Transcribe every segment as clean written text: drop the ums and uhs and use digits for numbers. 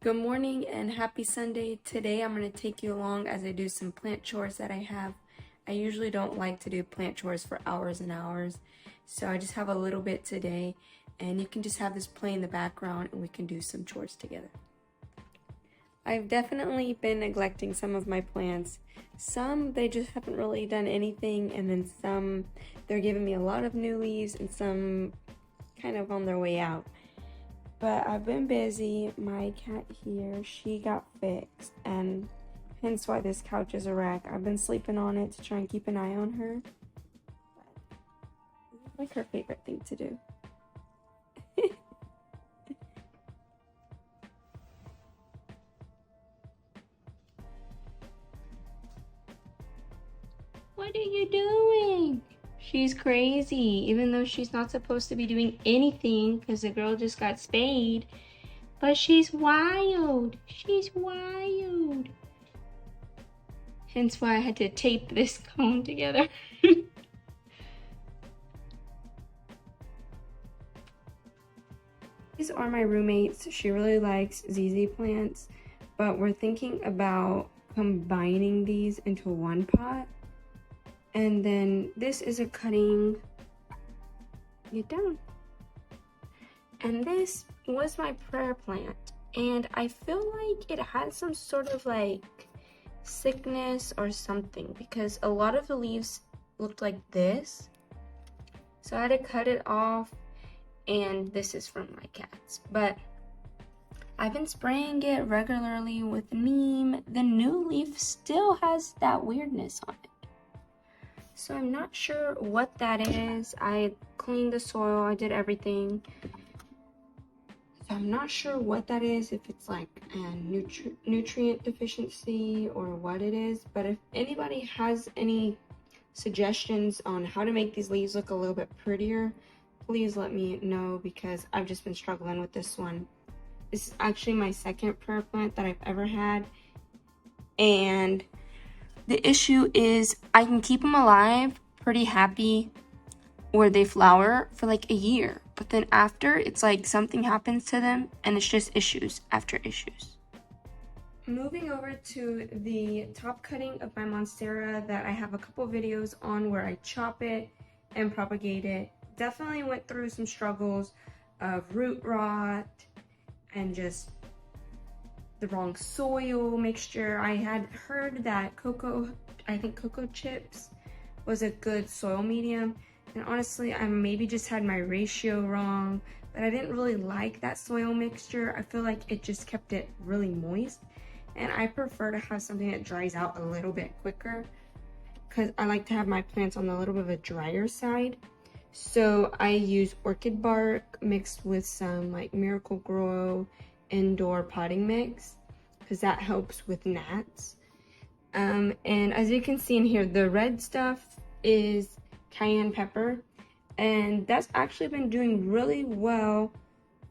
Good morning and happy Sunday. Today I'm going to take you along as I do some plant chores that I have. I usually don't like to do plant chores for hours and hours, so I just have a little bit today, and you can just have this play in the background and we can do some chores together. I've definitely been neglecting some of my plants. Some, they just haven't really done anything, and then some, they're giving me a lot of new leaves, and some kind of on their way out. But I've been busy. My cat here, she got fixed, and hence why this couch is a wreck. I've been sleeping on it to try and keep an eye on her. But it's like her favorite thing to do. What are you doing? She's crazy, even though she's not supposed to be doing anything because the girl just got spayed. But she's wild. She's wild. Hence why I had to tape this cone together. These are my roommates. She really likes ZZ plants, but we're thinking about combining these into one pot. And then this is a cutting. Get down. And this was my prayer plant, and I feel like it had some sort of like sickness or something because a lot of the leaves looked like this, so I had to cut it off. And this is from my cats, but I've been spraying it regularly with neem. The new leaf still has that weirdness on it, so I'm not sure what that is. I cleaned the soil, I did everything. I'm not sure what that is, if it's like a nutrient deficiency or what it is, but if anybody has any suggestions on how to make these leaves look a little bit prettier, please let me know because I've just been struggling with this one. This is actually my second prayer plant that I've ever had, and the issue is I can keep them alive pretty happy where they flower for like a year, but then after it's like something happens to them and it's just issues after issues. Moving over to the top cutting of my Monstera that I have a couple videos on where I chop it and propagate it. Definitely went through some struggles of root rot and just the wrong soil mixture. I had heard that cocoa chips was a good soil medium. And honestly, I maybe just had my ratio wrong, but I didn't really like that soil mixture. I feel like it just kept it really moist, and I prefer to have something that dries out a little bit quicker because I like to have my plants on a little bit of a drier side. So I use orchid bark mixed with some like Miracle Grow indoor potting mix because that helps with gnats. And as you can see in here, the red stuff is cayenne pepper, and that's actually been doing really well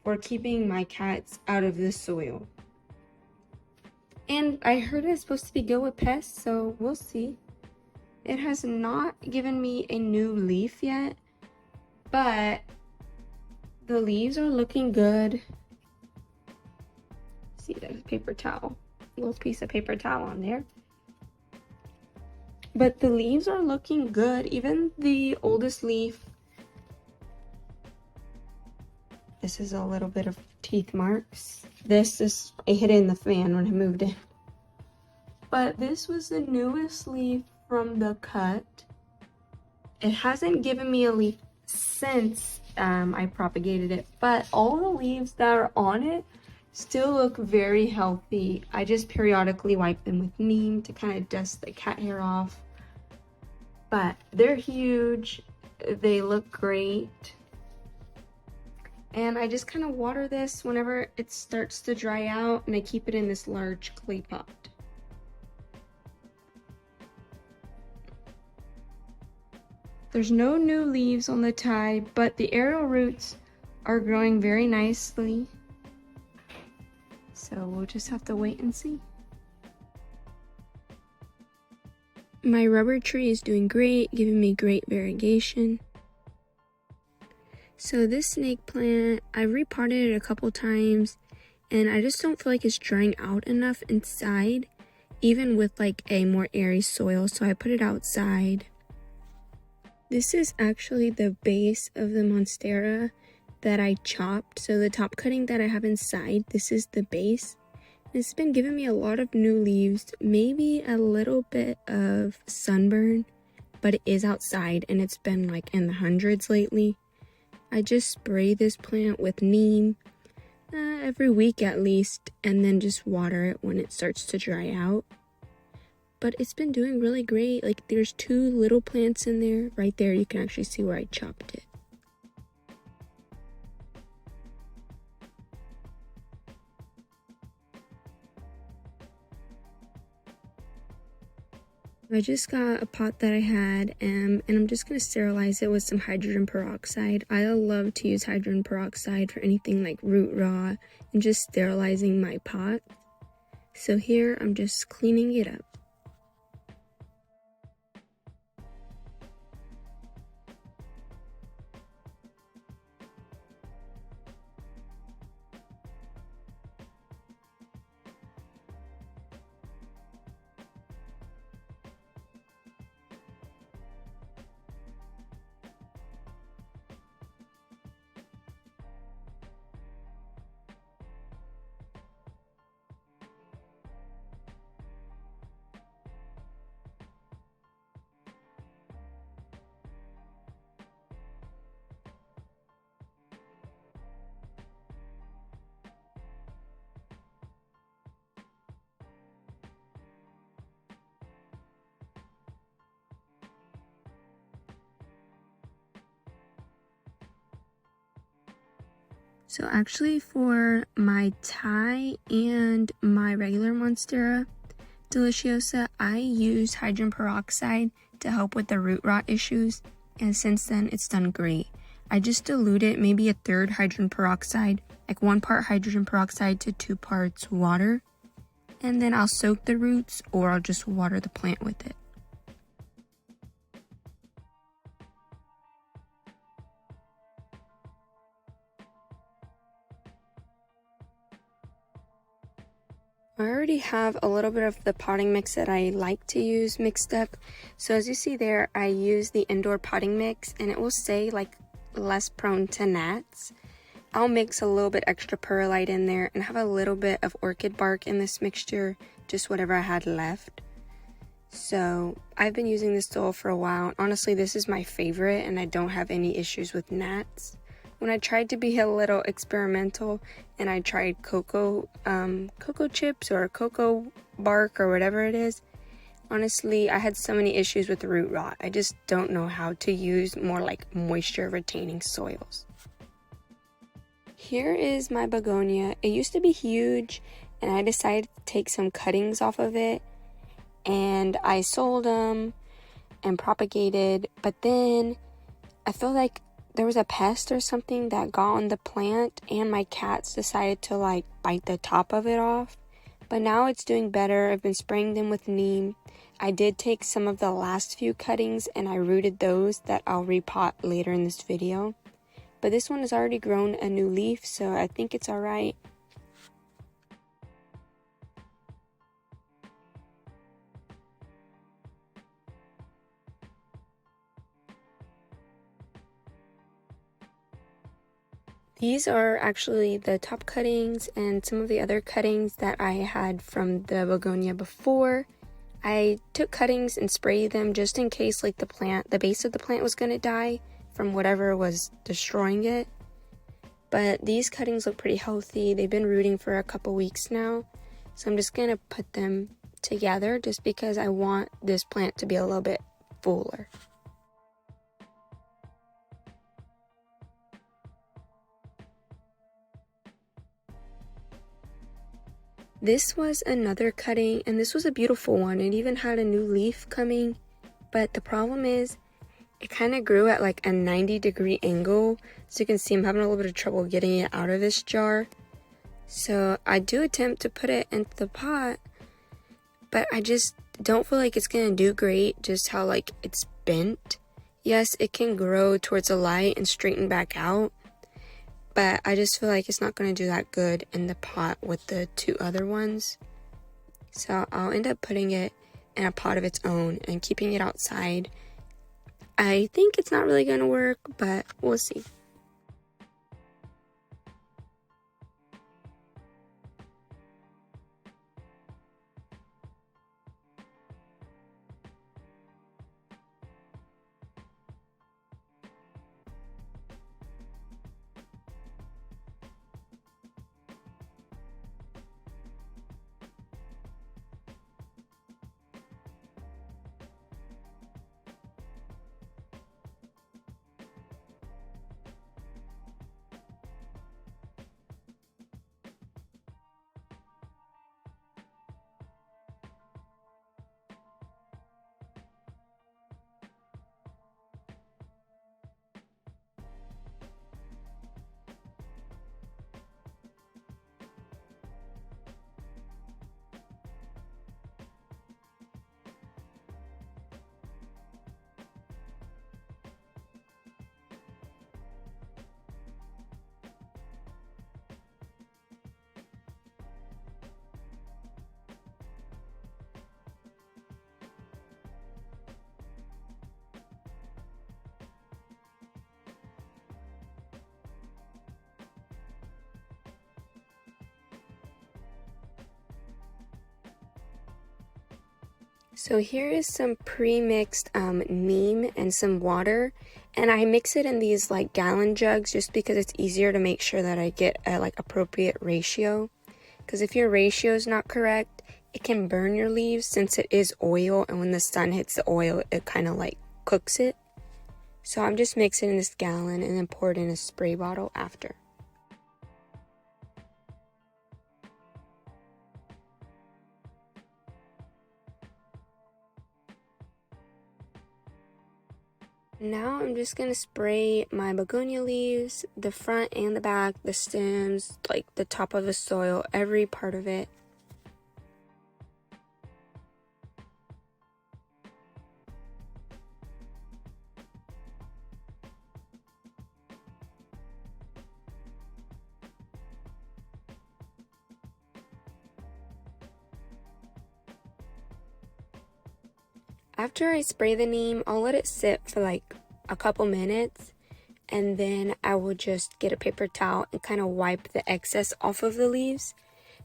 for keeping my cats out of the soil. And I heard it's supposed to be good with pests, so we'll see. It has not given me a new leaf yet, but the leaves are looking good. See, there's a paper towel, a little piece of paper towel on there. But the leaves are looking good. Even the oldest leaf. This is a little bit of teeth marks. I hid it in the fan when I moved in. But this was the newest leaf from the cut. It hasn't given me a leaf since I propagated it, but all the leaves that are on it still look very healthy. I just periodically wipe them with neem to kind of dust the cat hair off. But they're huge, they look great, and I just kind of water this whenever it starts to dry out, and I keep it in this large clay pot. There's no new leaves on the tie, but the aerial roots are growing very nicely, so we'll just have to wait and see. My rubber tree is doing great, giving me great variegation. So this snake plant, I've repotted it a couple times, and I just don't feel like it's drying out enough inside, even with like a more airy soil, so I put it outside. This is actually the base of the Monstera that I chopped. So the top cutting that I have inside, this is the base. It's been giving me a lot of new leaves, maybe a little bit of sunburn, but it is outside and it's been like in the hundreds lately. I just spray this plant with neem every week at least, and then just water it when it starts to dry out. But it's been doing really great. Like, there's 2 little plants in there. Right there, you can actually see where I chopped it. I just got a pot that I had, and I'm just going to sterilize it with some hydrogen peroxide. I love to use hydrogen peroxide for anything like root rot and just sterilizing my pot. So here, I'm just cleaning it up. So actually for my Thai and my regular Monstera Deliciosa, I use hydrogen peroxide to help with the root rot issues, and since then it's done great. I just dilute it, maybe a third hydrogen peroxide, like 1 part hydrogen peroxide to 2 parts water, and then I'll soak the roots or I'll just water the plant with it. I already have a little bit of the potting mix that I like to use mixed up. So as you see there, I use the indoor potting mix, and it will say like less prone to gnats. I'll mix a little bit extra perlite in there and have a little bit of orchid bark in this mixture, just whatever I had left. So I've been using this soil for a while. Honestly, this is my favorite and I don't have any issues with gnats. When I tried to be a little experimental and I tried cocoa chips or cocoa bark or whatever it is, honestly, I had so many issues with root rot. I just don't know how to use more like moisture retaining soils. Here is my begonia. It used to be huge and I decided to take some cuttings off of it and I sold them and propagated, but then I feel like there was a pest or something that got on the plant and my cats decided to like bite the top of it off. But now it's doing better. I've been spraying them with neem. I did take some of the last few cuttings and I rooted those that I'll repot later in this video. But this one has already grown a new leaf, so I think it's alright. These are actually the top cuttings and some of the other cuttings that I had from the begonia before. I took cuttings and sprayed them just in case like the base of the plant was going to die from whatever was destroying it. But these cuttings look pretty healthy. They've been rooting for a couple weeks now. So I'm just going to put them together just because I want this plant to be a little bit fuller. This was another cutting, and this was a beautiful one. It even had a new leaf coming, but the problem is it kind of grew at like a 90-degree angle. So you can see I'm having a little bit of trouble getting it out of this jar. So I do attempt to put it into the pot, but I just don't feel like it's gonna do great just how like it's bent. Yes, it can grow towards the light and straighten back out, but I just feel like it's not going to do that good in the pot with the 2 other ones. So I'll end up putting it in a pot of its own and keeping it outside. I think it's not really going to work, but we'll see. So here is some pre-mixed neem and some water, and I mix it in these like gallon jugs just because it's easier to make sure that I get a like appropriate ratio. Because if your ratio is not correct, it can burn your leaves since it is oil, and when the sun hits the oil, it kind of like cooks it. So I'm just mixing in this gallon and then pour it in a spray bottle after. Now I'm just going to spray my begonia leaves, the front and the back, the stems, like the top of the soil, every part of it. After I spray the neem, I'll let it sit for like a couple minutes, and then I will just get a paper towel and kind of wipe the excess off of the leaves,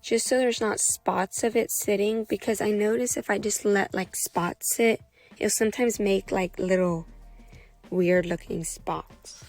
just so there's not spots of it sitting, because I notice if I just let like spots sit, it'll sometimes make like little weird looking spots.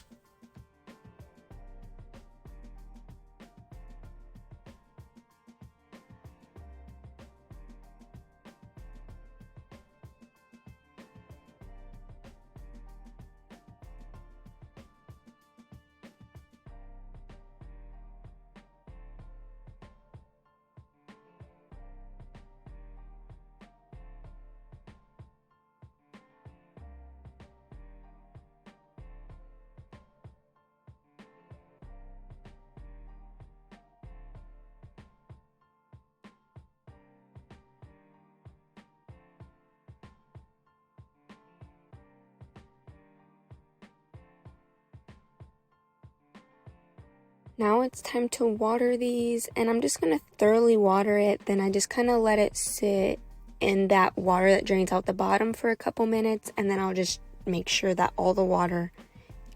Now it's time to water these, and I'm just going to thoroughly water it. Then I just kind of let it sit in that water that drains out the bottom for a couple minutes, and then I'll just make sure that all the water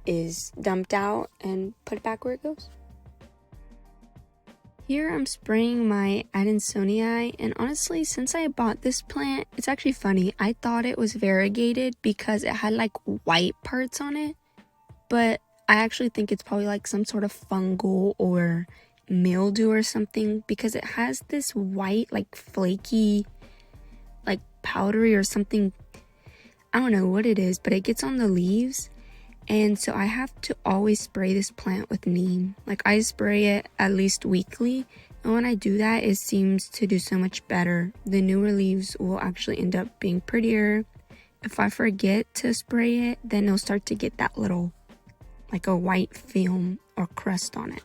is dumped out and put it back where it goes. Here I'm spraying my Adansonii, and honestly, since I bought this plant, it's actually funny. I thought it was variegated because it had like white parts on it, but I actually think it's probably like some sort of fungal or mildew or something, because it has this white, like flaky, like powdery or something. I don't know what it is, but it gets on the leaves. And so I have to always spray this plant with neem. Like I spray it at least weekly. And when I do that, it seems to do so much better. The newer leaves will actually end up being prettier. If I forget to spray it, then it'll start to get that little, like a white film or crust on it.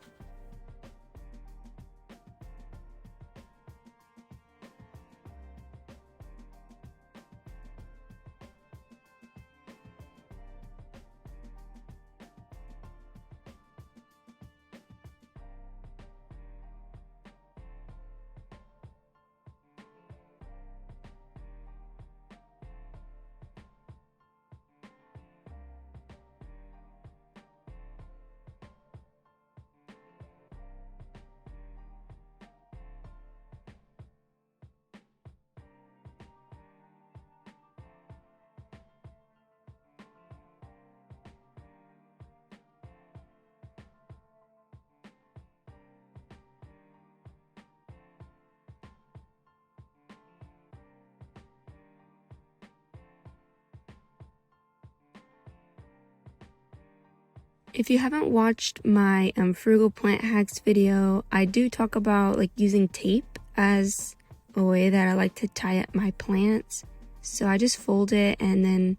If you haven't watched my frugal plant hacks video, I do talk about like using tape as a way that I like to tie up my plants. So I just fold it and then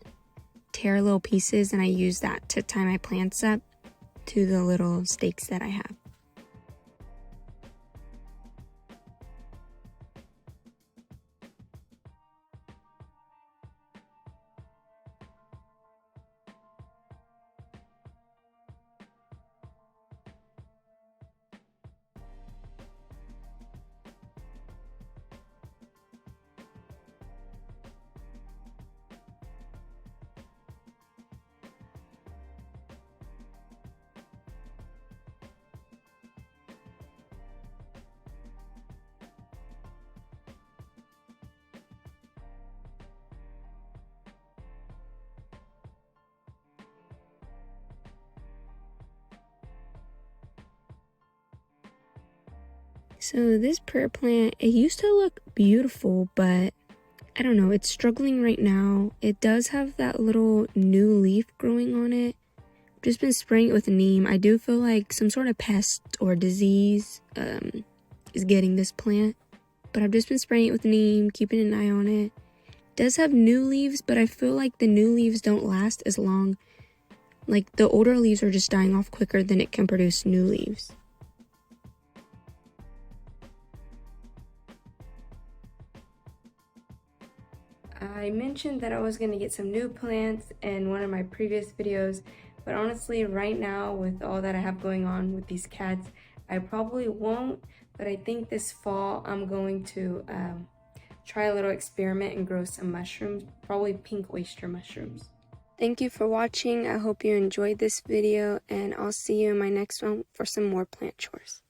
tear little pieces, and I use that to tie my plants up to the little stakes that I have. So this prayer plant, it used to look beautiful, but I don't know, it's struggling right now. It does have that little new leaf growing on it. Just been spraying it with neem. I do feel like some sort of pest or disease is getting this plant, but I've just been spraying it with neem, keeping an eye on it. It does have new leaves, but I feel like the new leaves don't last as long. Like the older leaves are just dying off quicker than it can produce new leaves. I mentioned that I was going to get some new plants in one of my previous videos, but honestly right now with all that I have going on with these cats, I probably won't, but I think this fall I'm going to try a little experiment and grow some mushrooms, probably pink oyster mushrooms. Thank you for watching. I hope you enjoyed this video, and I'll see you in my next one for some more plant chores.